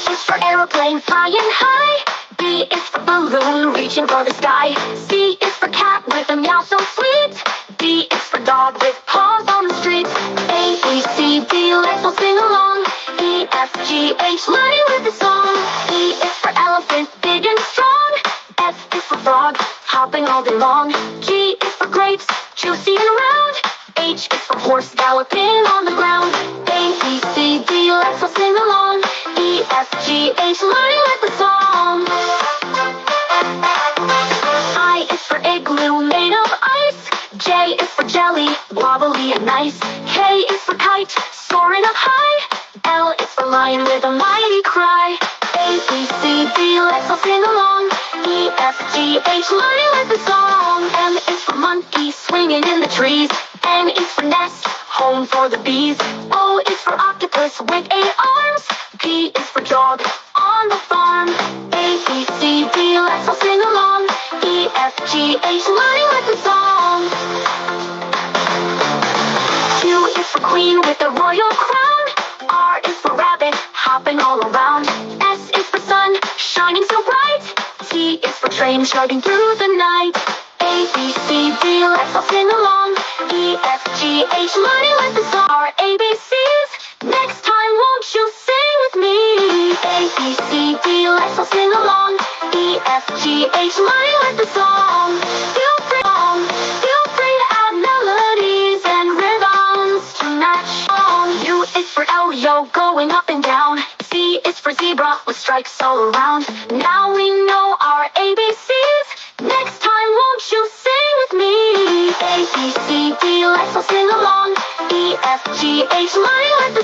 is for aeroplane flying high. B is for balloon reaching for the sky. C is for cat with a meow so sweet. D is for dog with paws on the street. A, B, C, D, let's all sing along. E, F, G, H, learning with the song. E is for elephant, big and strong. F is for frog, hopping all day long. G is for grapes, juicy and round. H is for horse, galloping on the ground. A, B, C, D, let's all sing along. E, F, G, H, learning with the song. I is for igloo made of ice. J is for jelly, wobbly and nice. K is for kite, soaring up high. L is for lion with a mighty cry. A, B, C, D, let's all sing along. E, F, G, H, learning with the song. M is for monkey, swinging in the trees. N is for nest, home for the bees. O is for octopus with 8 arms. P is for dog, on the farm. A, B, C, D, let's all sing along. E, F, G, H, learning with the song. Q is for queen with the royal crown. R is for rabbit, hopping all around. S is for sun, shining so bright. T is for train, chugging through the night. A, B, C, D, let's all sing along. E, F, G, H, learning with the song. Our ABCs, next time won't you sing with me? A, B, C, D, let's all sing along. E, F, G, H, learning with the song. Feel free to add melodies and rhythms to match song. U is for Elio, going up and down. Z is for zebra, with stripes all around. Now we know our ABCs. Next time won't you sing with me? A, B, C, D, let's all sing along. E, F, G, H, learning with the